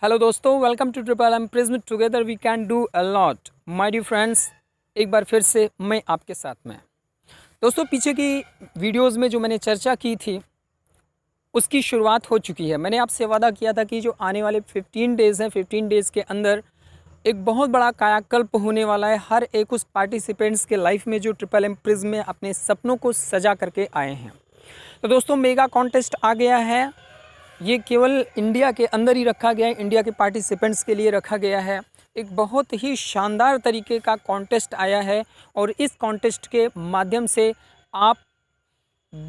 Hello दोस्तों, welcome to triple M prism. Together we can do a lot. My dear friends, एक बार फिर से मैं आपके साथ में। दोस्तों, पीछे की वीडियोस में जो मैंने चर्चा की थी उसकी शुरुआत हो चुकी है। मैंने आपसे वादा किया था कि जो आने वाले 15 डेज़ हैं, 15 डेज़ के अंदर एक बहुत बड़ा कायाकल्प होने वाला है हर एक उस पार्टिसिपेंट्स के लाइफ में जो ट्रिपल एम प्रिज्म में अपने सपनों को सजा करके आए हैं। तो दोस्तों, मेगा कॉन्टेस्ट आ गया है। ये केवल इंडिया के अंदर ही रखा गया है, इंडिया के पार्टिसिपेंट्स के लिए रखा गया है। एक बहुत ही शानदार तरीके का कॉन्टेस्ट आया है और इस कॉन्टेस्ट के माध्यम से आप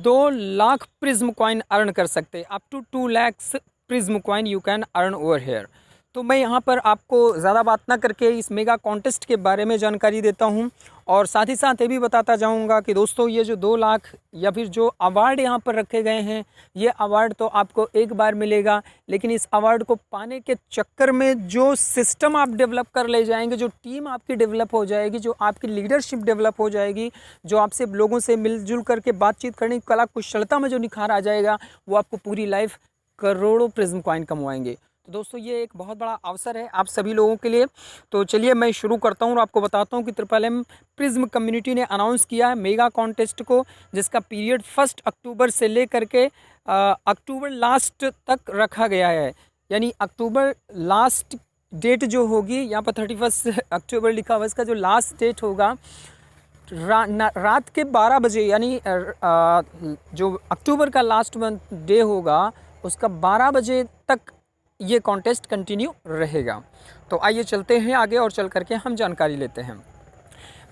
2 लाख प्रिज्म कॉइन अर्न कर सकते हैं। Up to 2 lakhs prism coin you can earn over here. तो मैं यहाँ पर आपको ज़्यादा बात ना करके इस मेगा कॉन्टेस्ट के बारे में जानकारी देता हूँ और साथ ही साथ ये भी बताता जाऊँगा कि दोस्तों, ये जो 2 लाख या फिर जो अवार्ड यहाँ पर रखे गए हैं, ये अवार्ड तो आपको एक बार मिलेगा, लेकिन इस अवार्ड को पाने के चक्कर में जो सिस्टम आप डेवलप कर ले जाएंगे, जो टीम आपकी डेवलप हो जाएगी, जो आपकी लीडरशिप डेवलप हो जाएगी, जो आपसे लोगों से मिलजुल करके बातचीत करने की कला कुशलता में जो निखार आ जाएगा, वो आपको पूरी लाइफ करोड़ों प्रिज्म कॉइन कमवाएंगे। तो दोस्तों, ये एक बहुत बड़ा अवसर है आप सभी लोगों के लिए। तो चलिए मैं शुरू करता हूँ और आपको बताता हूँ कि ट्रिपल एम प्रिज्म कम्युनिटी ने अनाउंस किया है मेगा कॉन्टेस्ट को, जिसका पीरियड 1 अक्टूबर से लेकर के अक्टूबर लास्ट तक रखा गया है। यानी अक्टूबर लास्ट डेट जो होगी, यहाँ पर 31 अक्टूबर लिखा हुआ है, इसका जो लास्ट डेट होगा रात के 12 बजे, यानी जो अक्टूबर का लास्ट मंथ डे होगा उसका 12 बजे तक ये कॉन्टेस्ट कंटिन्यू रहेगा। तो आइए चलते हैं आगे और चल करके हम जानकारी लेते हैं।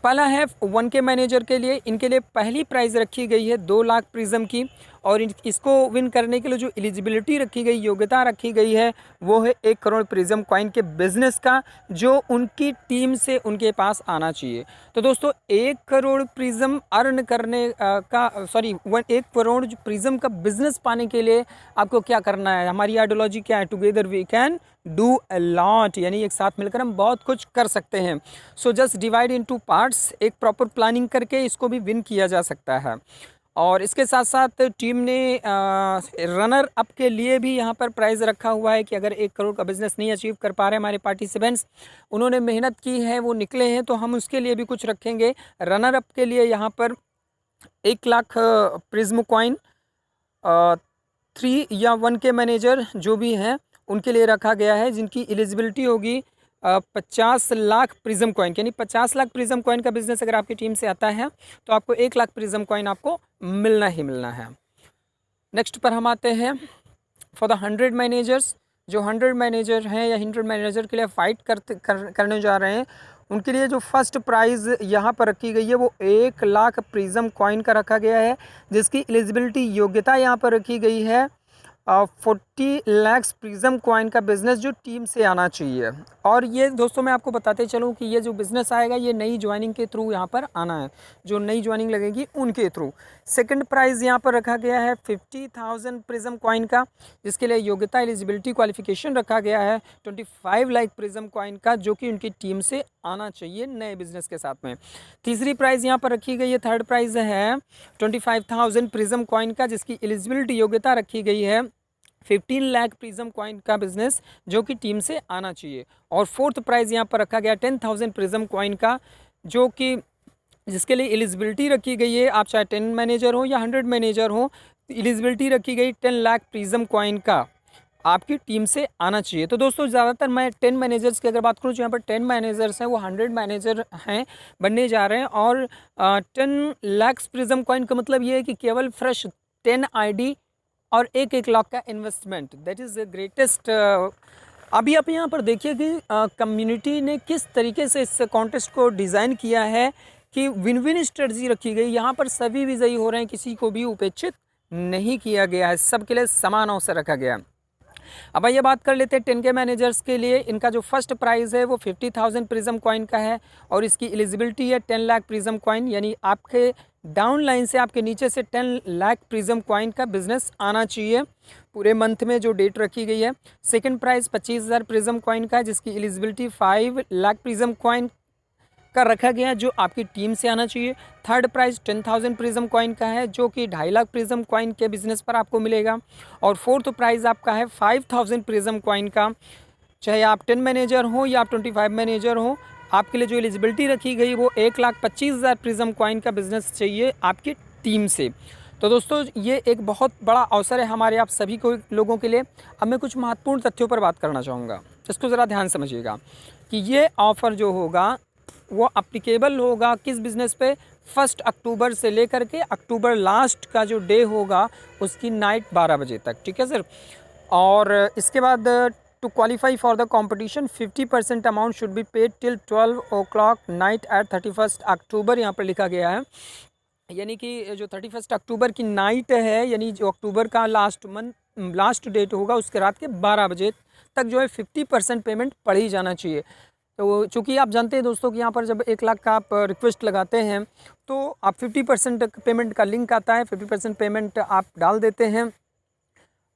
पहला है 1K मैनेजर के लिए। इनके लिए पहली प्राइज़ रखी गई है 2 लाख प्रिज्म की और इसको विन करने के लिए जो एलिजिबिलिटी रखी गई, योग्यता रखी गई है, वो है 1 करोड़ प्रिज्म कॉइन के बिजनेस का, जो उनकी टीम से उनके पास आना चाहिए। तो दोस्तों, 1 करोड़ प्रिज्म अर्न करने 1 करोड़ प्रिज्म का बिजनेस पाने के लिए आपको क्या करना है? हमारी आइडियोलॉजी क्या है? Together we can do a lot, यानी एक साथ मिलकर हम बहुत कुछ कर सकते हैं। So just divide into parts. एक प्रॉपर प्लानिंग करके इसको भी विन किया जा सकता है। और इसके साथ साथ टीम ने रनर अप के लिए भी यहाँ पर प्राइज़ रखा हुआ है कि अगर 1 करोड़ का बिजनेस नहीं अचीव कर पा रहे हमारे पार्टिसिपेंट्स, उन्होंने मेहनत की है, वो निकले हैं, तो हम उसके लिए भी कुछ रखेंगे। रनर अप के लिए यहाँ पर 1 लाख प्रिज्म कॉइन, 3 या 1K मैनेजर जो भी हैं उनके लिए रखा गया है, जिनकी एलिजिबिलिटी होगी 50 लाख प्रिज्म कॉइन। यानी 50 लाख प्रिज्म कॉइन का बिजनेस अगर आपकी टीम से आता है तो आपको 1 लाख प्रिज्म कॉइन आपको मिलना ही मिलना है। नेक्स्ट पर हम आते हैं फॉर द 100 मैनेजर्स। जो 100 मैनेजर हैं या 100 मैनेजर के लिए फाइट करने जा रहे हैं, उनके लिए जो फर्स्ट प्राइज़ यहाँ पर रखी गई है वो 1 लाख प्रिज्म कॉइन का रखा गया है, जिसकी एलिजिबिलिटी योग्यता यहाँ पर रखी गई है 40 लाख प्रिज्म कॉइन का बिज़नेस जो टीम से आना चाहिए। और ये दोस्तों, मैं आपको बताते चलूँ कि ये जो बिज़नेस आएगा ये नई ज्वाइनिंग के थ्रू यहाँ पर आना है, जो नई ज्वाइनिंग लगेगी उनके थ्रू। सेकंड प्राइज़ यहाँ पर रखा गया है 50,000 प्रिज्म कॉइन का, जिसके लिए योग्यता एलिजिबिलिटी क्वालिफिकेशन रखा गया है 25 लाख प्रिज्म कॉइन का, जो कि उनकी टीम से आना चाहिए नए बिजनेस के साथ में। तीसरी प्राइज़ यहाँ पर रखी गई है, थर्ड प्राइज़ है 25,000 प्रिज्म कॉइन का, जिसकी एलिजिबिलिटी योग्यता रखी गई है 15 लाख प्रिज्म कॉइन का बिजनेस, जो कि टीम से आना चाहिए। और फोर्थ प्राइज़ यहाँ पर रखा गया 10,000 प्रिज्म कॉइन का, जो कि जिसके लिए एलिजिबिलिटी रखी गई है, आप चाहे 10 मैनेजर हो या 100 मैनेजर हो, एलिजिबिलिटी रखी गई 10 लाख प्रिज्म कॉइन का आपकी टीम से आना चाहिए। तो दोस्तों, ज़्यादातर मैं 10 मैनेजर्स की अगर बात करूँ, जो यहाँ पर 10 मैनेजर्स हैं वो 100 मैनेजर हैं बनने जा रहे हैं। और 10 लाख प्रिज्म कॉइन का मतलब ये है कि केवल फ्रेश 10 ID और 1 लाख का investment, that is the greatest. अभी आप यहाँ पर देखिए कि कम्युनिटी ने किस तरीके से इस कॉन्टेस्ट को डिज़ाइन किया है कि विन विन स्ट्रेटजी रखी गई। यहाँ पर सभी विजयी हो रहे हैं, किसी को भी उपेक्षित नहीं किया गया है, सबके लिए समान अवसर रखा गया है। अब आइए बात कर लेते हैं 10K मैनेजर्स के लिए। इनका जो फर्स्ट प्राइज़ है वो 50,000 प्रिज्म कॉइन का है और इसकी एलिजिबिलिटी है 10 लाख प्रिज्म कॉइन, यानी आपके डाउन लाइन से, आपके नीचे से 10 लाख प्रिज्म कॉइन का बिजनेस आना चाहिए पूरे मंथ में, जो डेट रखी गई है। सेकंड प्राइज़ 25,000 प्रिज्म कॉइन का, जिसकी एलिजिबिलिटी 5 लाख प्रिज्म कॉइन का रखा गया, जो आपकी टीम से आना चाहिए। थर्ड प्राइज़ 10,000 प्रिज्म कॉइन का है, जो कि 2.5 लाख प्रिज्म कॉइन के बिजनेस पर आपको मिलेगा। और फोर्थ प्राइज़ आपका है 5,000 प्रिज्म कॉइन का, चाहे आप 10 मैनेजर हो या आप 25 मैनेजर हो, आपके लिए जो एलिजिबिलिटी रखी गई वो 1,25,000 प्रिज्म कॉइन का बिजनेस चाहिए आपकी टीम से। तो दोस्तों ये एक बहुत बड़ा अवसर है हमारे आप सभी को लोगों के लिए। अब मैं कुछ महत्वपूर्ण तथ्यों पर बात करना चाहूँगा, इसको ज़रा ध्यान समझिएगा कि ये ऑफ़र जो होगा वो अप्लीकेबल होगा किस बिज़नेस पे, 1 अक्टूबर से लेकर के अक्टूबर लास्ट का जो डे होगा उसकी नाइट 12 बजे तक, ठीक है सर। और इसके बाद to qualify for the competition 50% amount should be paid till 12 o'clock night at 31 October, यहाँ पर लिखा गया है। यानी कि जो 31 अक्टूबर की नाइट है, यानी जो अक्टूबर का लास्ट डेट होगा उसके रात के 12 बजे तक जो है 50% पेमेंट पड़ ही जाना चाहिए। तो चूँकि आप जानते हैं दोस्तों कि यहाँ पर जब 1 लाख का आप रिक्वेस्ट लगाते हैं तो आप 50% पेमेंट का लिंक आता है, 50% पेमेंट आप डाल देते हैं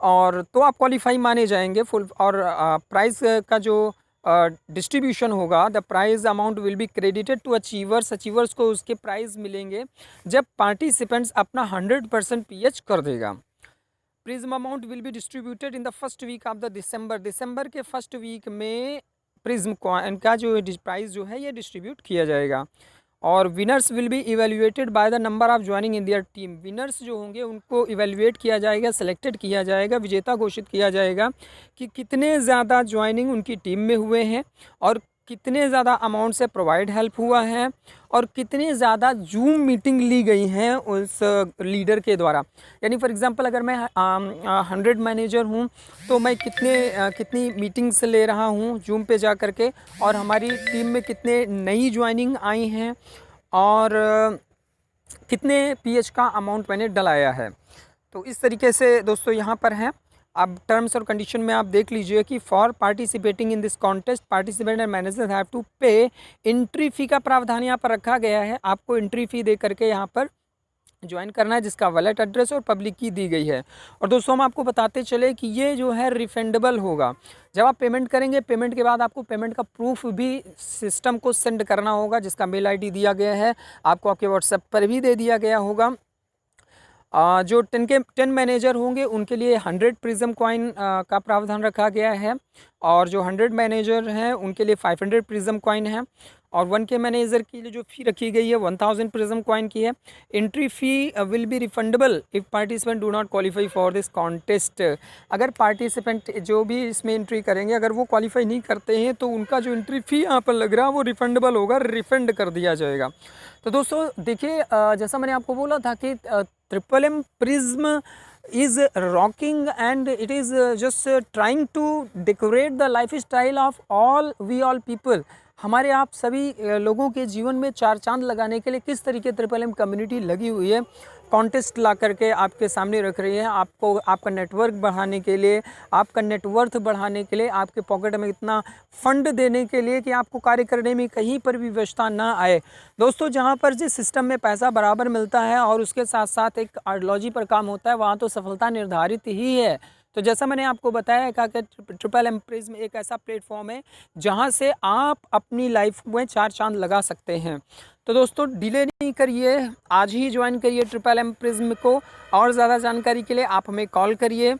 और तो आप क्वालिफाई माने जाएंगे फुल। और प्राइस का जो डिस्ट्रीब्यूशन होगा, the prize amount will be credited to achievers को उसके प्राइज़ मिलेंगे जब पार्टिसिपेंट्स अपना 100% पीएच कर देगा। Prism amount will be distributed in the first week of the December के फर्स्ट वीक में प्रिज्म कॉइन का जो प्राइस जो है ये डिस्ट्रीब्यूट किया जाएगा। और winners will be evaluated by the number of joining in their team. Winners जो होंगे उनको इवेल्युएट किया जाएगा, सेलेक्टेड किया जाएगा, विजेता घोषित किया जाएगा कि कितने ज़्यादा ज्वाइनिंग उनकी टीम में हुए हैं और कितने ज़्यादा अमाउंट से प्रोवाइड हेल्प हुआ है और कितने ज़्यादा जूम मीटिंग ली गई हैं उस लीडर के द्वारा। यानी फॉर एग्जांपल अगर मैं 100 मैनेजर हूं तो मैं कितनी मीटिंग्स ले रहा हूं जूम पे जा करके, और हमारी टीम में कितने नई ज्वाइनिंग आई हैं और कितने पीएच का अमाउंट मैंने डलाया है। तो इस तरीके से दोस्तों यहाँ पर है। अब टर्म्स और कंडीशन में आप देख लीजिए कि for participating in this contest participant and manager have to pay entry fee का प्रावधान यहाँ पर रखा गया है। आपको एंट्री फ़ी दे करके यहाँ पर ज्वाइन करना है, जिसका वैलेट एड्रेस और पब्लिक की दी गई है। और दोस्तों हम आपको बताते चले कि ये जो है रिफंडेबल होगा। जब आप पेमेंट करेंगे, पेमेंट के बाद आपको पेमेंट का प्रूफ भी सिस्टम को सेंड करना होगा, जिसका मेल आईडी दिया गया है, आपको आपके व्हाट्सएप पर भी दे दिया गया होगा। जो 10 मैनेजर होंगे उनके लिए 100 प्रिज्म कॉइन का प्रावधान रखा गया है, और जो 100 मैनेजर हैं उनके लिए 500 प्रिज्म कॉइन है, और 1K मैनेजर के लिए जो फ़ी रखी गई है 1000 प्रिज्म कॉइन की है। Entry fee will be refundable if participant do not qualify for this contest. अगर पार्टिसिपेंट जो भी इसमें एंट्री करेंगे अगर वो क्वालिफाई नहीं करते हैं तो उनका जो एंट्री फ़ी यहाँ पर लग रहा है वो रिफंडेबल होगा, रिफंड कर दिया जाएगा। तो दोस्तों देखिए, जैसा मैंने आपको बोला था कि MMM prism is rocking and it is just trying to decorate the lifestyle of all people। हमारे आप सभी लोगों के जीवन में चार चांद लगाने के लिए किस तरीके MMM कम्युनिटी लगी हुई है, कॉन्टेस्ट ला करके आपके सामने रख रही है, आपको आपका नेटवर्क बढ़ाने के लिए, आपका नेटवर्थ बढ़ाने के लिए, आपके पॉकेट में इतना फंड देने के लिए कि आपको कार्य करने में कहीं पर भी व्यवस्था ना आए। दोस्तों जहाँ पर जिस सिस्टम में पैसा बराबर मिलता है और उसके साथ साथ एक आइडियोलॉजी पर काम होता है, वहाँ तो सफलता निर्धारित ही है। तो जैसा मैंने आपको बताया कि MMM प्रिज्म एक ऐसा प्लेटफॉर्म है जहाँ से आप अपनी लाइफ में चार चांद लगा सकते हैं। तो दोस्तों डिले नहीं करिए, आज ही ज्वाइन करिए MMM प्रिज्म को। और ज़्यादा जानकारी के लिए आप हमें कॉल करिए।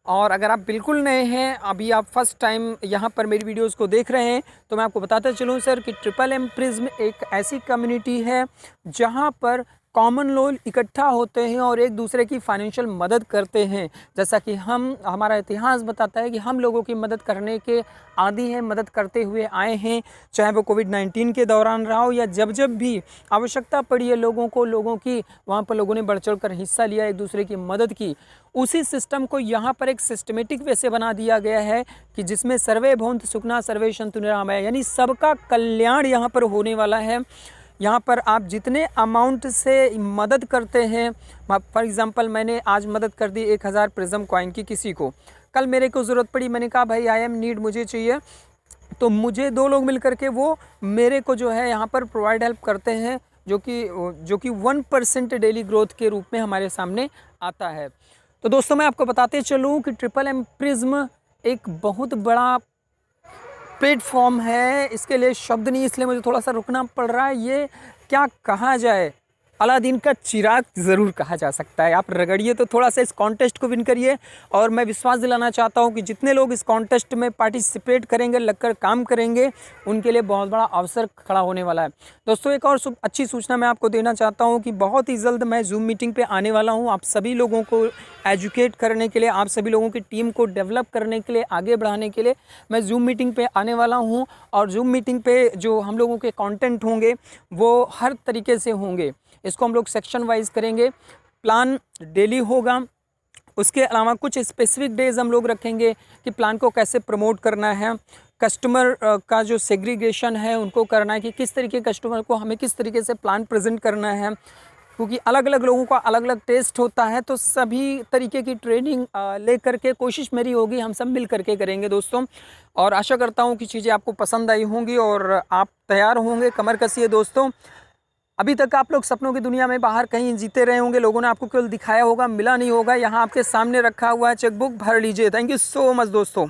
और अगर आप बिल्कुल नए हैं, अभी आप फर्स्ट टाइम यहाँ पर मेरी वीडियोस को देख रहे हैं, तो मैं आपको बताता चलूँ सर कि MMM प्रिज्म एक ऐसी कम्युनिटी है जहाँ पर कॉमन लोग इकट्ठा होते हैं और एक दूसरे की फाइनेंशियल मदद करते हैं। जैसा कि हमारा इतिहास बताता है कि हम लोगों की मदद करने के आदी हैं, मदद करते हुए आए हैं, चाहे वो कोविड-19 के दौरान रहा हो या जब जब भी आवश्यकता पड़ी है लोगों की, वहाँ पर लोगों ने बढ़ चढ़ कर हिस्सा लिया, एक दूसरे की मदद की। उसी सिस्टम को यहाँ पर एक सिस्टमेटिक वे से बना दिया गया है कि जिसमें सर्वे भवन्तु सुखिनः सर्वे सन्तु निरामया, यानी सबका कल्याण यहाँ पर होने वाला है। यहाँ पर आप जितने अमाउंट से मदद करते हैं, फॉर एग्ज़ाम्पल मैंने आज मदद कर दी 1000 प्रिज्म कॉइन की किसी को, कल मेरे को ज़रूरत पड़ी, मैंने कहा भाई आई एम नीड, मुझे चाहिए, तो मुझे 2 लोग मिल करके वो मेरे को जो है यहाँ पर प्रोवाइड हेल्प करते हैं, जो कि 1% डेली ग्रोथ के रूप में हमारे सामने आता है। तो दोस्तों मैं आपको बताते चलूँ कि MMM प्रिज्म एक बहुत बड़ा प्लेटफॉर्म है। इसके लिए शब्द नहीं, इसलिए मुझे थोड़ा सा रुकना पड़ रहा है। ये क्या कहा जाए, अलादीन का चिराग ज़रूर कहा जा सकता है। आप रगड़िए तो थोड़ा सा इस कॉन्टेस्ट को विन करिए। और मैं विश्वास दिलाना चाहता हूँ कि जितने लोग इस कॉन्टेस्ट में पार्टिसिपेट करेंगे, लगकर काम करेंगे, उनके लिए बहुत बड़ा अवसर खड़ा होने वाला है। दोस्तों एक और अच्छी सूचना मैं आपको देना चाहता हूँ कि बहुत ही जल्द मैं जूम मीटिंग पर आने वाला हूँ। आप सभी लोगों को एजुकेट करने के लिए, आप सभी लोगों की टीम को डेवलप करने के लिए, आगे बढ़ाने के लिए मैं जूम मीटिंग पे आने वाला हूं। और जूम मीटिंग पे जो हम लोगों के कंटेंट होंगे वो हर तरीके से होंगे। इसको हम लोग सेक्शन वाइज करेंगे। प्लान डेली होगा। उसके अलावा कुछ स्पेसिफिक डेज हम लोग रखेंगे कि प्लान को कैसे प्रमोट करना है, कस्टमर का जो सेग्रीगेशन है उनको करना है कि किस तरीके कस्टमर को हमें किस तरीके से प्लान प्रेजेंट करना है, क्योंकि अलग अलग लोगों का अलग अलग टेस्ट होता है। तो सभी तरीके की ट्रेनिंग ले करके कोशिश मेरी होगी, हम सब मिल करके करेंगे दोस्तों। और आशा करता हूँ कि चीज़ें आपको पसंद आई होंगी और आप तैयार होंगे। कमर कसिए दोस्तों। अभी तक आप लोग सपनों की दुनिया में बाहर कहीं जीते रहे होंगे, लोगों ने आपको केवल दिखाया होगा, मिला नहीं होगा। यहाँ आपके सामने रखा हुआ है चेकबुक, भर लीजिए। थैंक यू सो मच दोस्तों।